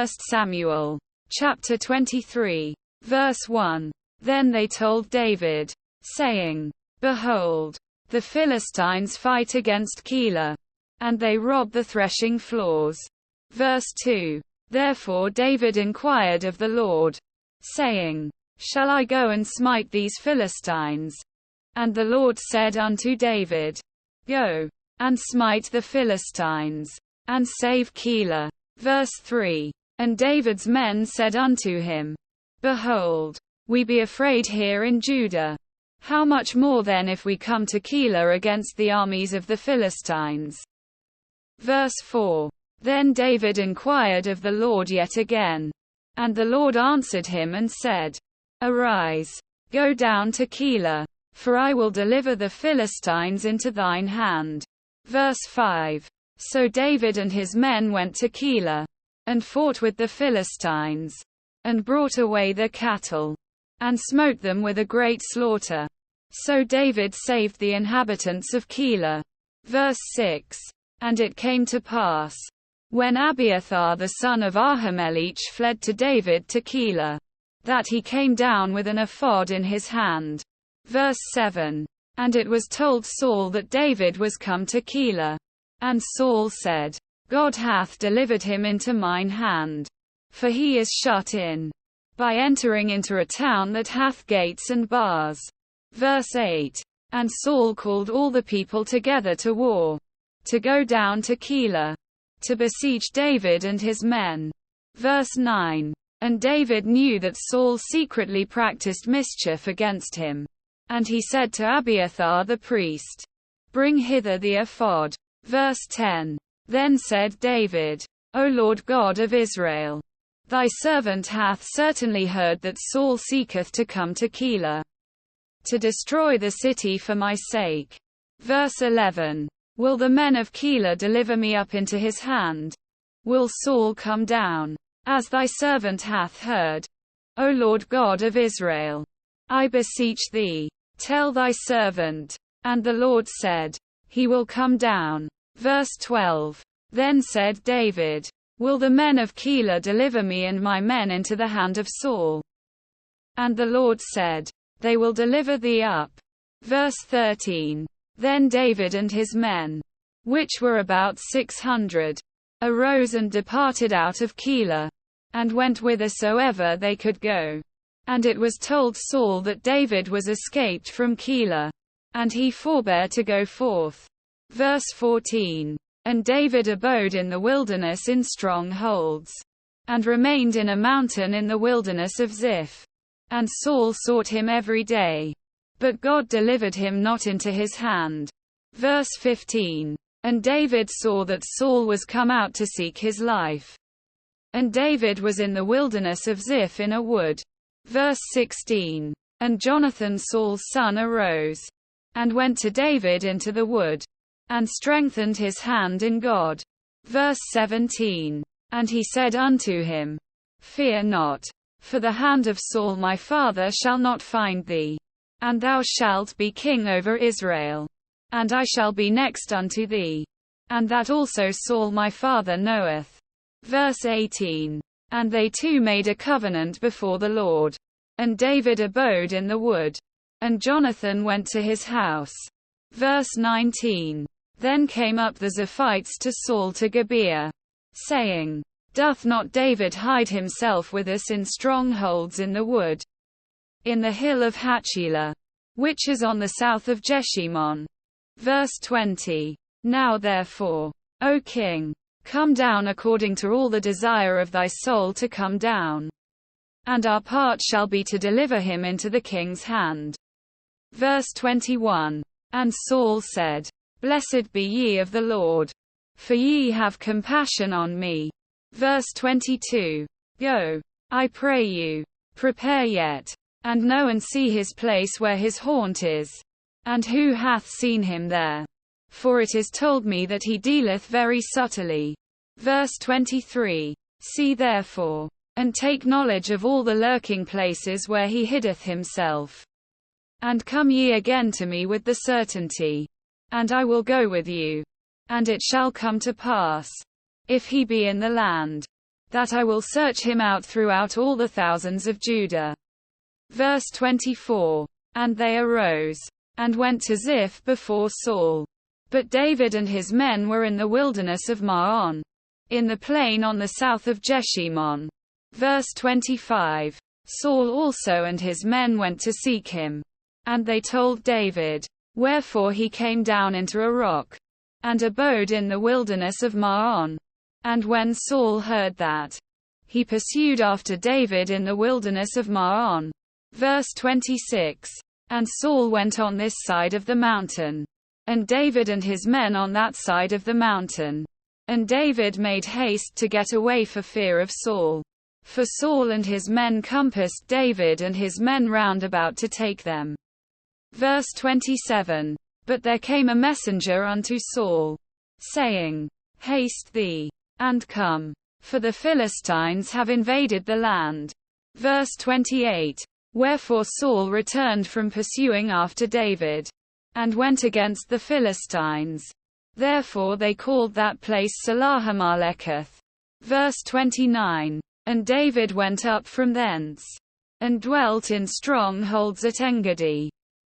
1 Samuel chapter 23, verse 1. Then they told David, saying, Behold, the Philistines fight against Keilah, and they rob the threshing floors. Verse 2. Therefore David inquired of the Lord, saying, Shall I go and smite these Philistines? And the Lord said unto David, Go, and smite the Philistines, and save Keilah. Verse 3. And David's men said unto him, Behold, we be afraid here in Judah. How much more then if we come to Keilah against the armies of the Philistines? Verse 4. Then David inquired of the Lord yet again. And the Lord answered him and said, Arise, go down to Keilah, for I will deliver the Philistines into thine hand. Verse 5. So David and his men went to Keilah, and fought with the Philistines, and brought away their cattle, and smote them with a great slaughter. So David saved the inhabitants of Keilah. Verse 6. And it came to pass, when Abiathar the son of Ahimelech fled to David to Keilah, that he came down with an ephod in his hand. Verse 7. And it was told Saul that David was come to Keilah. And Saul said, God hath delivered him into mine hand, for he is shut in, by entering into a town that hath gates and bars. Verse 8. And Saul called all the people together to war, to go down to Keilah, to besiege David and his men. Verse 9. And David knew that Saul secretly practiced mischief against him. And he said to Abiathar the priest, Bring hither the ephod. Verse 10. Then said David, O Lord God of Israel, thy servant hath certainly heard that Saul seeketh to come to Keilah, to destroy the city for my sake. Verse 11. Will the men of Keilah deliver me up into his hand? Will Saul come down, as thy servant hath heard? O Lord God of Israel, I beseech thee, tell thy servant. And the Lord said, He will come down. Verse 12. Then said David, Will the men of Keilah deliver me and my men into the hand of Saul? And the Lord said, They will deliver thee up. Verse 13. Then David and his men, which were about 600, arose and departed out of Keilah, and went whithersoever they could go. And it was told Saul that David was escaped from Keilah, and he forbare to go forth. Verse 14. And David abode in the wilderness in strongholds, and remained in a mountain in the wilderness of Ziph. And Saul sought him every day, but God delivered him not into his hand. Verse 15. And David saw that Saul was come out to seek his life. And David was in the wilderness of Ziph in a wood. Verse 16. And Jonathan Saul's son arose, and went to David into the wood, and strengthened his hand in God. Verse 17. And he said unto him, Fear not, for the hand of Saul my father shall not find thee, and thou shalt be king over Israel, and I shall be next unto thee, and that also Saul my father knoweth. Verse 18. And they two made a covenant before the Lord. And David abode in the wood, and Jonathan went to his house. Verse 19. Then came up the Ziphites to Saul to Gibeah, saying, Doth not David hide himself with us in strongholds in the wood, in the hill of Hachilah, which is on the south of Jeshimon? Verse 20. Now therefore, O king, come down according to all the desire of thy soul to come down, and our part shall be to deliver him into the king's hand. Verse 21. And Saul said, Blessed be ye of the Lord, for ye have compassion on me. Verse 22. Go, I pray you, prepare yet, and know and see his place where his haunt is, and who hath seen him there. For it is told me that he dealeth very subtly. Verse 23. See therefore, and take knowledge of all the lurking places where he hideth himself. And come ye again to me with the certainty, and I will go with you. And it shall come to pass, if he be in the land, that I will search him out throughout all the thousands of Judah. Verse 24. And they arose, and went to Ziph before Saul. But David and his men were in the wilderness of Maon, in the plain on the south of Jeshimon. Verse 25. Saul also and his men went to seek him. And they told David. Wherefore he came down into a rock, and abode in the wilderness of Maon. And when Saul heard that, he pursued after David in the wilderness of Maon. Verse 26. And Saul went on this side of the mountain, and David and his men on that side of the mountain. And David made haste to get away for fear of Saul. For Saul and his men compassed David and his men round about to take them. Verse 27. But there came a messenger unto Saul, saying, Haste thee, and come, for the Philistines have invaded the land. Verse 28. Wherefore Saul returned from pursuing after David, and went against the Philistines. Therefore they called that place Salahamaleketh. Verse 29. And David went up from thence, and dwelt in strongholds at Engedi.